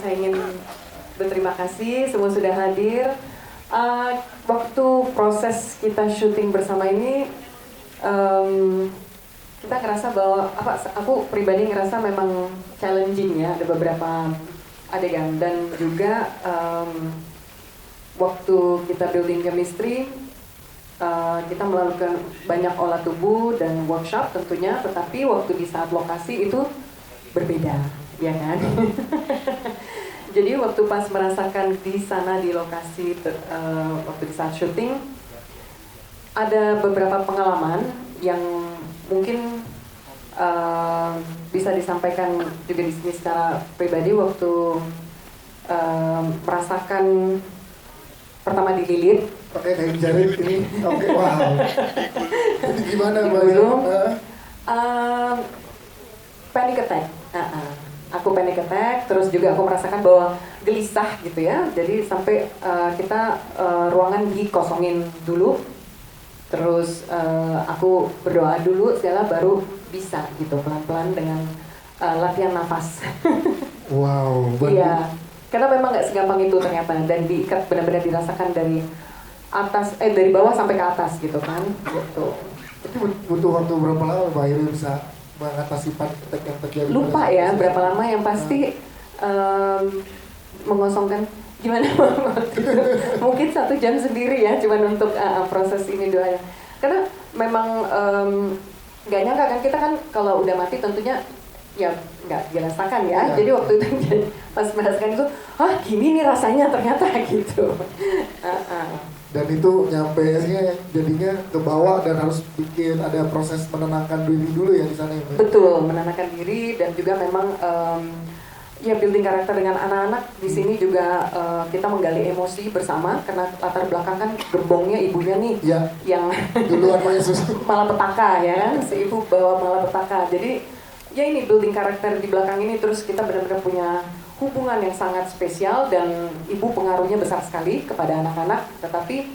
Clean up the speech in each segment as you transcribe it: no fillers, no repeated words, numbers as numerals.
saya ingin berterima kasih semua sudah hadir. Waktu proses kita syuting bersama ini, kita ngerasa bahwa aku pribadi ngerasa memang challenging ya, ada beberapa adegan dan juga waktu kita building chemistry, kita melakukan banyak olah tubuh dan workshop tentunya, tetapi waktu di saat lokasi itu berbeda, ya kan? Jadi waktu pas merasakan di sana di lokasi waktu di saat syuting, ada beberapa pengalaman yang mungkin bisa disampaikan juga di sini secara pribadi waktu merasakan pertama dililit. Pakai kain jarit ini, oke, wow. Ini gimana Mbak? Panic attack. Aku panic attack, terus juga aku merasakan bahwa gelisah gitu ya. Jadi sampai kita ruangan dikosongin dulu. Terus aku berdoa dulu segala baru bisa gitu pelan-pelan dengan latihan nafas. Wow. Iya, karena memang nggak segampang itu ternyata dan benar-benar dirasakan dari atas dari bawah sampai ke atas gitu kan. Gitu. Tapi butuh waktu berapa lama Mbak Iri bisa mengatasi panic attack yang terjadi? Lupa ya berapa lama yang pasti mengosongkan gimana mungkin 1 jam sendiri ya cuman untuk proses ini doanya karena memang nggak nyangka kan kita kan kalau udah mati tentunya ya nggak dirasakan ya jadi waktu itu pas merasakan itu gini nih rasanya ternyata gitu dan itu nyampe jadinya ke bawah dan harus bikin ada proses menenangkan diri dulu ya di sana ya. Betul, menenangkan diri dan juga memang ya building karakter dengan anak-anak di sini juga kita menggali emosi bersama karena latar belakang kan gerbongnya ibunya nih ya, yang duluan Yesus malapetaka ya kan si ibu bawa malapetaka jadi ya ini building karakter di belakang ini terus kita benar-benar punya hubungan yang sangat spesial dan ibu pengaruhnya besar sekali kepada anak-anak tetapi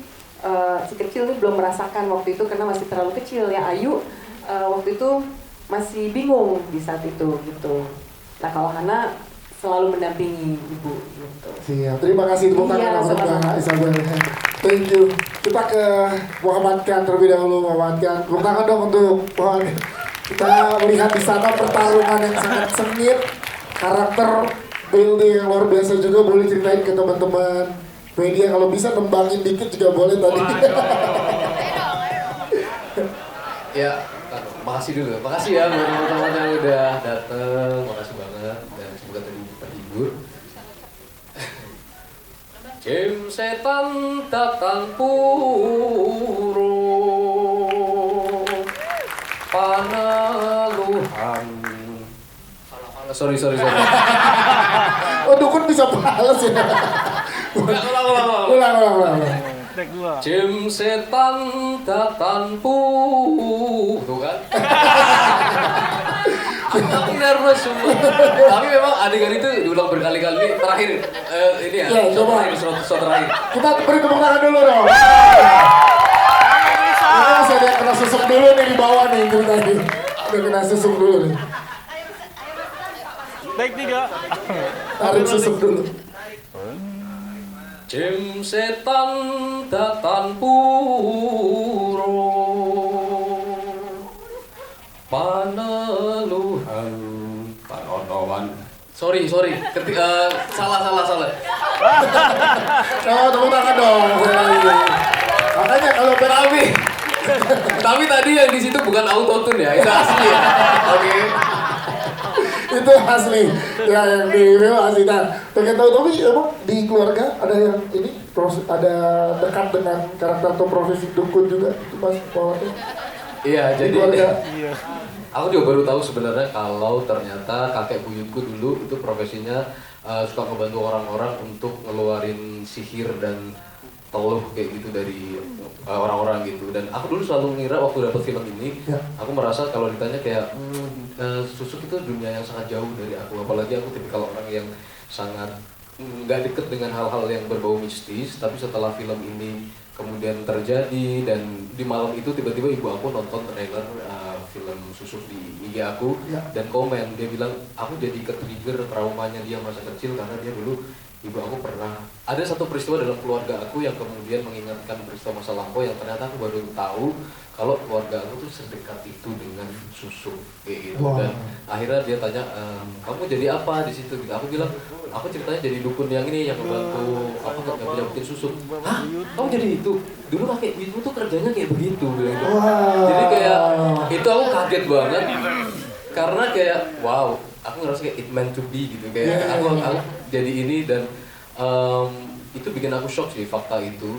si kecil ini belum merasakan waktu itu karena masih terlalu kecil ya Ayu waktu itu masih bingung di saat itu gitu. Nah kalau Hana selalu mendampingi ibu gitu. Siap, terima kasih tepuk tangan untuk Mbak Isabel. Thank you. Kita ke Muhammad Khan terlebih dahulu. Muhammad Khan, tepuk tangan dong untuk Muhammad. Kita melihat di sana pertarungan yang sangat sengit, karakter building yang luar biasa juga. Boleh ceritain ke teman-teman media kalau bisa nembangin dikit juga boleh tadi. Ya, makasih dulu. Makasih ya buat teman-teman yang udah dateng. Makasih banget dan semoga tadi terhibur. Jim setan datang puro Paneluhan. Sorry. Oh, dukun bisa balas ya. Ulang. Jim setan datang tuh kan. Aku nervous semua. Tapi memang adegan itu diulang berkali-kali. Terakhir ini ya. Coba. Shot terakhir. Kita beri tepuk tangan dulu dong. Ini masih ada yang kena susuk dulu nih di bawah nih itu tadi. Udah kena susuk dulu nih. Baik 3. Tarik susuk dulu. Jim setan datang puro Paneluhan Panonowan. Sorry. Salah. Oh, tepuk tangan dong. Makanya kalau Tapi tadi yang di situ bukan autotune ya, itu asli ya. Oke. itu asli. Ya yang di film asli. Nah, pengen tahu tapi emang di keluarga ada yang ini ada dekat dengan karakter atau profesi dukun juga itu Mas Pawarnya? Iya, Di jadi keluarga. aku juga baru tahu sebenarnya kalau ternyata kakek buyutku dulu itu profesinya suka ngebantu orang-orang untuk ngeluarin sihir dan teluh kayak gitu dari orang-orang gitu. Dan aku dulu selalu ngira waktu dapet film ini, aku merasa kalau ditanya kayak susuk itu dunia yang sangat jauh dari aku. Apalagi aku tipikal orang yang sangat nggak deket dengan hal-hal yang berbau mistis. Tapi setelah film ini kemudian terjadi dan di malam itu tiba-tiba ibu aku nonton trailer film Susuk di IG aku Ya. dan komen, dia bilang aku jadi ke-trigger traumanya dia masa kecil karena dia dulu ibu aku pernah ada satu peristiwa dalam keluarga aku yang kemudian mengingatkan peristiwa masa lampau yang ternyata aku baru tahu kalau keluarga aku tuh sedekat itu dengan Susuk kayak gitu. Wow. Dan akhirnya dia tanya, kamu jadi apa di situ? Aku bilang, aku ceritanya jadi dukun yang ini yang membantu apa nggak bikin Susuk. Hah? Kamu jadi itu? Dulu kakek ibu tuh kerjanya kayak begitu bilang gitu. Wow. Jadi kayak itu aku kaget banget karena kayak wow, aku ngerasa kayak it meant to be gitu kayak aku jadi ini dan itu bikin aku shock sih fakta itu.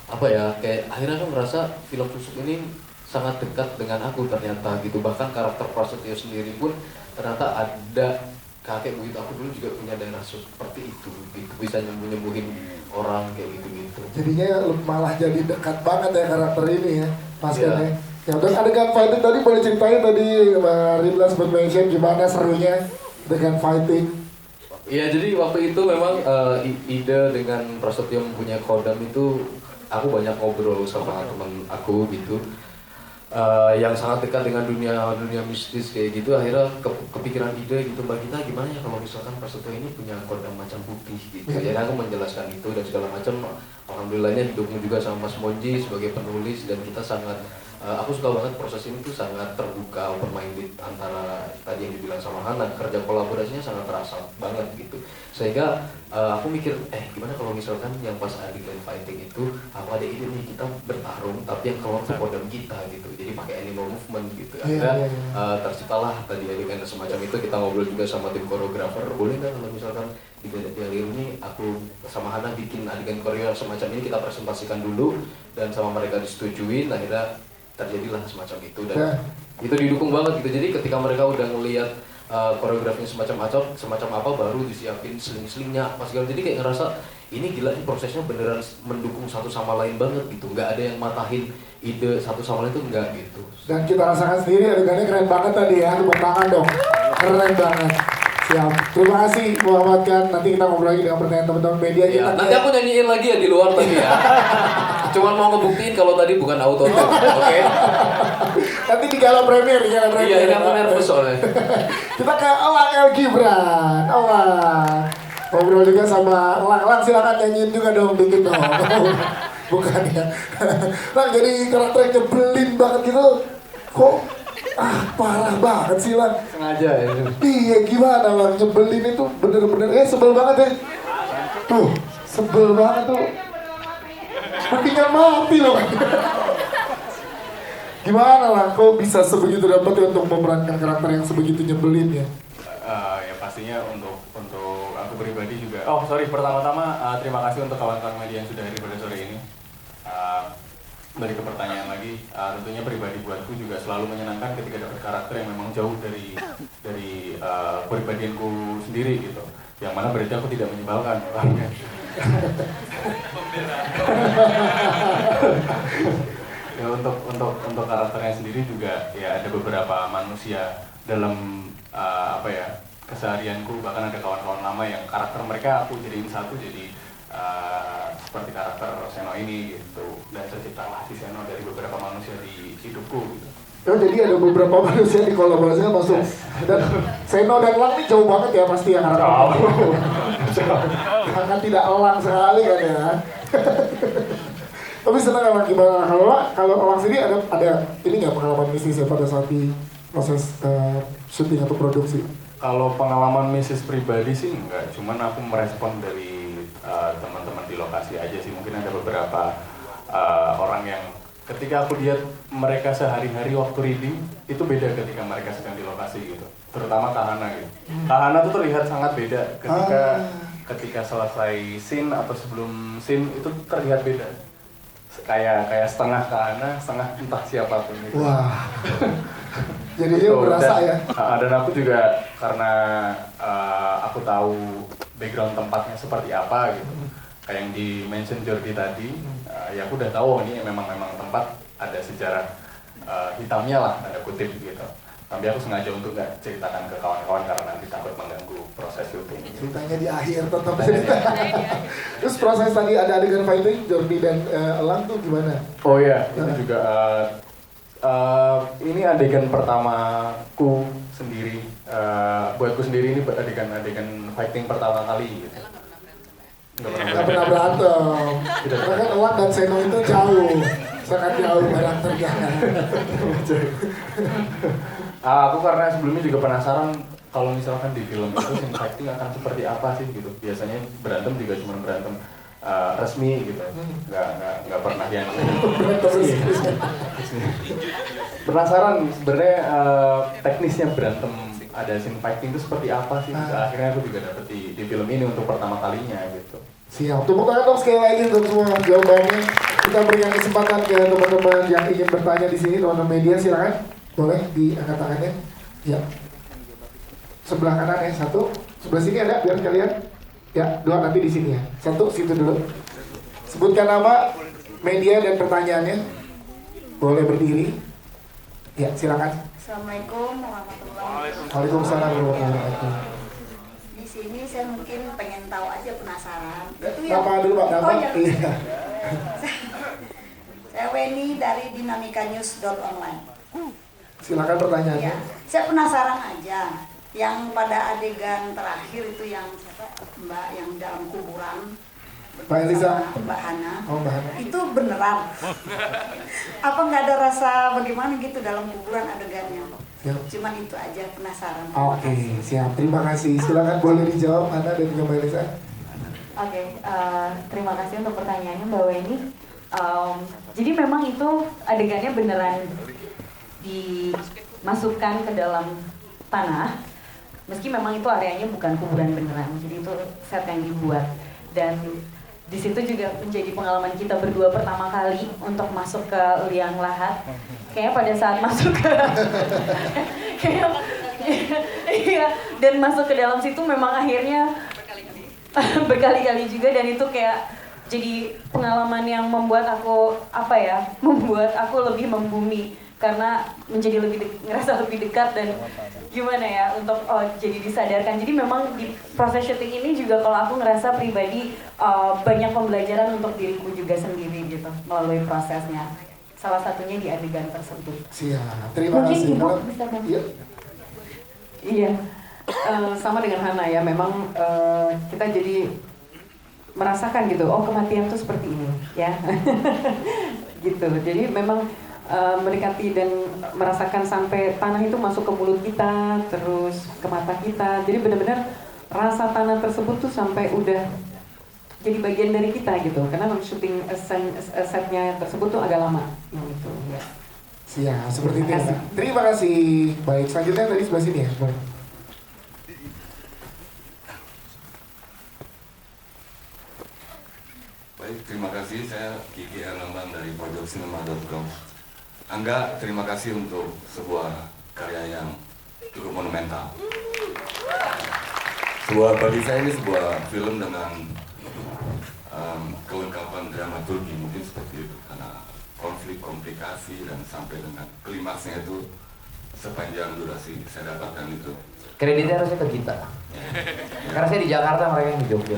Apa ya, kayak akhirnya aku ngerasa film Susuk ini sangat dekat dengan aku ternyata gitu. Bahkan karakter Prasetyo sendiri pun ternyata ada kakek begitu, aku dulu juga punya daerah seperti itu gitu. Bisa nyembuhin orang kayak gitu-gitu. Jadinya malah jadi dekat banget ya karakter ini ya, Mas Iya. Ken ya. Ya udah adegan fighting tadi boleh ceritain tadi Ridla sempat mention gimana serunya dengan fighting. Iya, jadi waktu itu memang ide dengan Prasetyo mempunyai kodam itu aku banyak ngobrol sama teman aku gitu. Yang sangat dekat dengan dunia mistis kayak gitu, akhirnya kepikiran ide gitu, Mbak Gita gimana ya kalau misalkan Prasetyo ini punya kodam macan putih gitu. Jadi aku menjelaskan itu dan segala macam. Alhamdulillahnya hidupmu juga sama Mas Monji sebagai penulis dan kita sangat aku suka banget proses ini tuh sangat terbuka, open minded antara tadi yang dibilang sama Hana, kerja kolaborasinya sangat terasa banget gitu. Sehingga aku mikir gimana kalau misalkan yang pas adegan fighting itu aku ada ide nih, kita bertarung tapi yang keluar tuh kodam kita gitu. Jadi pakai animal movement gitu. Akhirnya terciptalah tadi adegan semacam itu. Kita ngobrol juga sama tim koreografer, boleh nggak kalau misalkan di hari ini aku sama Hana bikin adegan koreo semacam ini, kita presentasikan dulu dan sama mereka disetujuin, akhirnya terjadilah semacam itu dan itu didukung banget gitu. Jadi ketika mereka udah ngelihat koreografinya semacam apa baru disiapin seling-selingnya apa segala, jadi kayak ngerasa ini gila nih prosesnya beneran mendukung satu sama lain banget gitu, nggak ada yang matahin ide satu sama lain, itu enggak gitu. Dan kita rasakan sendiri adegannya keren banget tadi ya, tepuk tangan dong, keren banget. Siap, terima kasih Muhammad Kan. Nanti kita ngobrol lagi dengan pertanyaan teman-teman media kita. Nanti aku nyanyiin lagi ya di luar tadi ya. Cuman mau ngebuktiin kalau tadi bukan auto tune, oke? Nanti di gala premier, Iya, ini aku nervous soalnya. Kita ke Elang El Gibran. Elang. Ngobrol juga sama Elang. Silakan nyanyiin juga dong dikit dong. Bukan ya. Lang, jadi karakter nyebelin banget gitu. Kok parah banget sih Lang. Sengaja ya. Iya gimana Lang, nyebelin itu bener-bener sebel banget ya. Tuh, sebel banget tuh. Mendingan mati loh. Gimana lah, kok bisa sebegitu dapat untuk memerankan karakter yang sebegitu nyebelin ya? Ya pastinya untuk aku pribadi juga. Oh sorry, pertama-tama terima kasih untuk kawan-kawan media yang sudah hadir pada sore ini. Dari ke pertanyaan lagi, tentunya pribadi buatku juga selalu menyenangkan ketika dapat karakter yang memang jauh dari kepribadianku sendiri gitu. Yang mana berarti aku tidak menyebalkan. Ya, untuk karakternya sendiri juga ya ada beberapa manusia dalam keseharianku, bahkan ada kawan-kawan lama yang karakter mereka aku jadiin satu, jadi seperti karakter Seno ini gitu, dan terciptalah si Seno dari beberapa manusia di hidupku gitu. Oh, jadi ada beberapa manusia di kolaborasinya masuk. Dan Seno dan Elang ini jauh banget ya pasti ya karakter. Karena tidak elang sekali kan ya. Tapi senang Elang gimana? Kalau Elang sendiri ada ini nggak pengalaman mistis ya pada saat di proses syuting atau produksi? Kalau pengalaman mistis pribadi sih enggak, cuman aku merespon dari teman-teman di lokasi aja sih. Mungkin ada beberapa orang yang ketika aku lihat mereka sehari-hari waktu reading itu beda ketika mereka sedang di lokasi gitu. Terutama Kak Hana gitu. Kak Hana tuh terlihat sangat beda ketika selesai scene atau sebelum scene itu terlihat beda. Kayak setengah Kak Hana, setengah entah siapapun gitu. Wah. Jadi dia berasa ya. Dan aku juga karena aku tahu background tempatnya seperti apa gitu. Kayak yang di mention Jordi tadi, ya aku udah tahu ini memang tempat ada sejarah hitamnya lah, tanda kutip gitu. Tapi aku sengaja untuk nggak ceritakan ke kawan-kawan karena nanti takut mengganggu proses syuting. Ceritanya di akhir tetap cerita. Terus proses tadi ada adegan fighting Jordi dan Elang tuh gimana? Oh iya, itu juga Ini adegan pertamaku sendiri, buatku sendiri ini adegan fighting pertama kali gitu. Nggak pernah berantem. Karena kan Ewan dan Seno itu jauh, sangat jauh karakternya. Aku karena sebelumnya juga penasaran kalau misalkan di film itu scene fighting akan seperti apa sih gitu. Biasanya berantem juga cuma berantem resmi gitu, nggak pernah yang penasaran sebenarnya teknisnya berantem ada scene fighting itu seperti apa sih. Akhirnya aku juga dapet di film ini untuk pertama kalinya gitu. Siap, tepuk tangan dong sekali lagi untuk semua jawabannya. Kita berikan kesempatan ke teman-teman yang ingin bertanya di sini, teman-teman media silakan, boleh diangkat tangannya. Ya, sebelah kanan ya, satu, sebelah sini ada biar kalian. Ya, dua nanti di sini ya. Satu, situ dulu. Sebutkan nama, media dan pertanyaannya. Boleh berdiri. Ya, silakan. Assalamualaikum warahmatullahi wabarakatuh. Waalaikumsalam warahmatullahi wabarakatuh. Di sini saya mungkin pengen tahu aja, penasaran. Itu Nama dulu Pak, nama. Oh, ya. Iya. Saya Weni dari dinamikanews.online. Silakan pertanyaannya. Ya, saya penasaran aja. Yang pada adegan terakhir itu yang siapa? Mbak yang dalam kuburan. Mbak Elisa. sama Mbak Hana. Oh, Mbak Hana. Itu beneran. Apa nggak ada rasa bagaimana gitu dalam kuburan adegannya? Siap. Cuman itu aja penasaran. Oke, siap. Terima kasih. Silakan boleh dijawab Hana dan juga Mbak Elisa. Oke, terima kasih untuk pertanyaannya Mbak Weni. Jadi memang itu adegannya beneran dimasukkan ke dalam tanah, meski memang itu areanya bukan kuburan beneran. Jadi itu set yang dibuat, dan di situ juga menjadi pengalaman kita berdua pertama kali untuk masuk ke liang lahat. Kayaknya pada saat masuk ke iya, dan masuk ke dalam situ memang akhirnya berkali-kali juga, dan itu kayak jadi pengalaman yang membuat aku membuat aku lebih membumi karena menjadi ngerasa lebih dekat dan gimana ya untuk jadi disadarkan. Jadi memang di proses syuting ini juga kalau aku ngerasa pribadi banyak pembelajaran untuk diriku juga sendiri gitu melalui prosesnya. Salah satunya di adegan tersebut. Siap. Terima Mungkin kasih. Ibu Kalau- bisa bantu. Iya. Iya, sama dengan Hana ya, memang kita jadi merasakan gitu, oh kematian tuh seperti ini ya. Gitu, jadi memang mendekati dan merasakan sampai tanah itu masuk ke mulut kita, terus ke mata kita. Jadi benar-benar rasa tanah tersebut tuh sampai udah jadi bagian dari kita gitu. Karena syuting setnya tersebut tuh agak lama gitu ya. Siap, seperti itu. Terima kasih. Terima kasih. Baik, selanjutnya dari sebelah sini ya. Boleh. Baik, terima kasih. Saya Kiki Herlambang dari pojoksinema.com. Angga, terima kasih untuk sebuah karya yang cukup monumental. Bagi saya ini sebuah film dengan kelengkapan dramaturgi, mungkin seperti itu, karena konflik, komplikasi, dan sampai dengan klimaksnya itu sepanjang durasi saya dapatkan itu. Kreditnya harusnya ke kita. Karena saya di Jakarta, mereka yang di Jogja.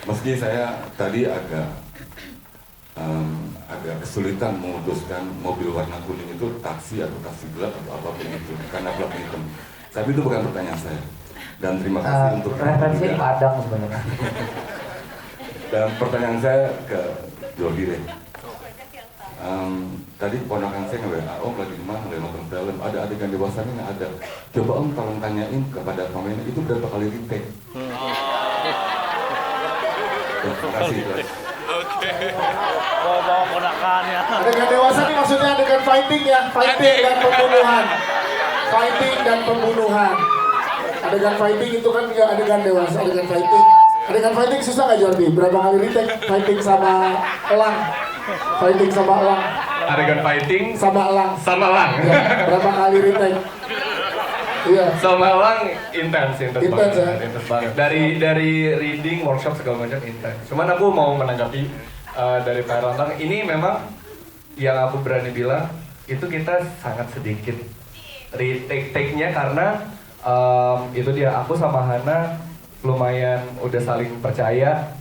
Meski saya tadi agak kesulitan memutuskan mobil warna kuning itu taksi atau taksi gelap atau apapun itu karena plat hitam. Tapi itu bukan pertanyaan saya. Dan terima kasih untuk referensinya di Padang sebenarnya. Dan pertanyaan saya ke Jordi deh. Tadi keponakan saya nge-WA, Om lagi di mana, lagi nonton film, ada adegan dewasanya nggak ada. Coba Om tolong tanyain kepada pemainnya itu berapa kali retake. Terima kasih. Bawa ponakannya. Adegan dewasa ini maksudnya adegan fighting ya, fighting dan pembunuhan. Fighting dan pembunuhan. Adegan fighting itu kan juga adegan dewasa, adegan fighting. Adegan fighting susah nggak Jordi? Berapa kali retake? Fighting sama elang. Fighting sama elang. Adegan fighting Sama elang. sama elang. Ya, berapa kali retake? Iya. Sama elang intens Intens, banget, ya? intens banget. Dari reading, workshop segala macam intens. Cuman aku mau menanggapi dari Pak Erlambang, ini memang yang aku berani bilang itu kita sangat sedikit retake-nya karena itu dia, aku sama Hana lumayan udah saling percaya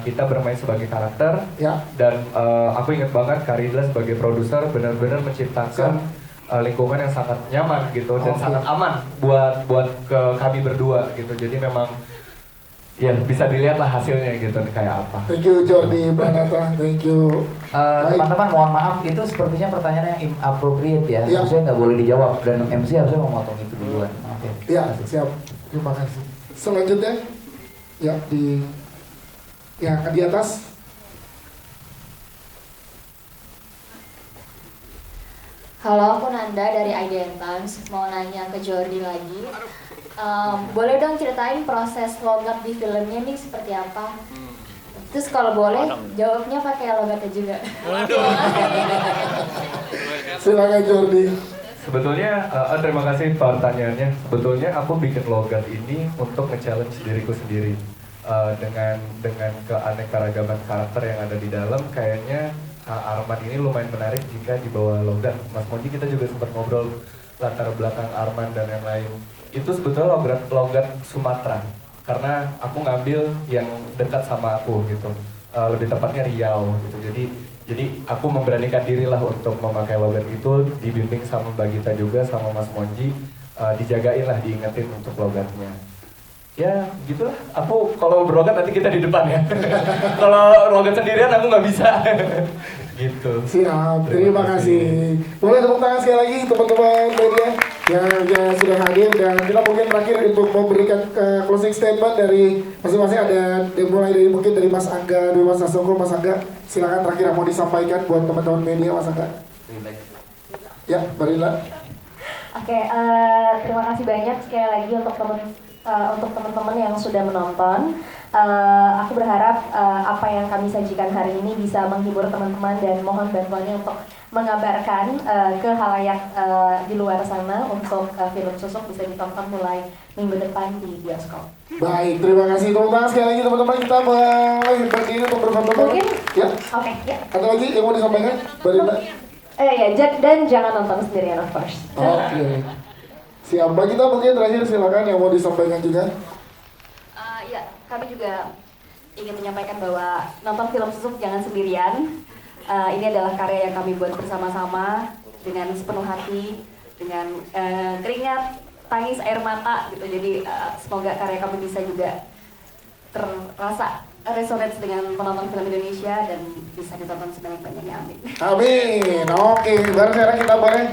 kita bermain sebagai karakter. Ya. Dan aku ingat banget Kak Ridla sebagai produser benar-benar menciptakan lingkungan yang sangat nyaman gitu dan sangat aman buat ke kami berdua gitu. Jadi memang ya bisa dilihat lah hasilnya gitu kayak apa. Thank you Jordi Pranata, thank you. Teman-teman mohon maaf, itu sepertinya pertanyaan yang inappropriate ya. Iya. Maksudnya nggak boleh dijawab dan MC harusnya memotong itu duluan. Oke. Iya, siap. Terima kasih. Selanjutnya, ya di atas. Halo, aku Nanda dari Identians. Mau nanya ke Jordi lagi. Boleh dong ceritain proses logat di filmnya nih seperti apa? Terus kalau boleh, jawabnya pakai logatnya juga. Silakan Jordi. Sebetulnya, terima kasih pertanyaannya. Sebetulnya aku bikin logat ini untuk nge-challenge diriku sendiri. Dengan keanekaragaman karakter yang ada di dalam, kayaknya Arman ini lumayan menarik jika dibawa logat. Mas Moji kita juga sempat ngobrol latar belakang Arman dan yang lain. Itu sebetulnya logat Sumatera, karena aku ngambil yang dekat sama aku gitu. Lebih tepatnya Riau gitu. Jadi aku memberanikan diri lah untuk memakai logat itu, dibimbing sama Mbak Gita juga sama Mas Monji, dijagain lah, diingetin untuk logatnya. Ya gitulah, aku kalau berlogat nanti kita di depan ya. Kalau logat sendirian aku nggak bisa. Gitu. Siap, terima kasih. Boleh tepuk tangan sekali lagi teman-teman media yang sudah hadir, dan kita mungkin terakhir untuk memberikan closing statement dari masing-masing. Ada mulai dari mungkin dari Mas Angga, dari Mas Asongko. Mas Angga, silakan terakhir yang mau disampaikan buat teman-teman media, Mas Angga. Ya, Barila. Oke, terima kasih banyak sekali lagi untuk teman-teman yang sudah menonton. Aku berharap apa yang kami sajikan hari ini bisa menghibur teman-teman dan mohon bantuannya untuk mengabarkan ke khalayak di luar sana untuk film Susuk bisa ditonton mulai minggu depan di bioskop. Baik, terima kasih. Tepuk tangan sekali lagi teman-teman. Kita berdiri untuk berfoto. Mungkin? Ya. Oke, ya. Ada lagi yang mau disampaikan, Barila? Ya, dan jangan nonton sendirian of course. Oke. Siap, Mbak Gita mungkin terakhir silakan yang mau disampaikan juga. Ya, kami juga ingin menyampaikan bahwa nonton film Susuk jangan sendirian. Ini adalah karya yang kami buat bersama-sama dengan sepenuh hati, dengan keringat, tangis, air mata gitu. Jadi semoga karya kami bisa juga terasa resonate dengan penonton film Indonesia dan bisa ditonton sebanyak-banyaknya. Amin. Amin. Oke, baru sekarang kita boleh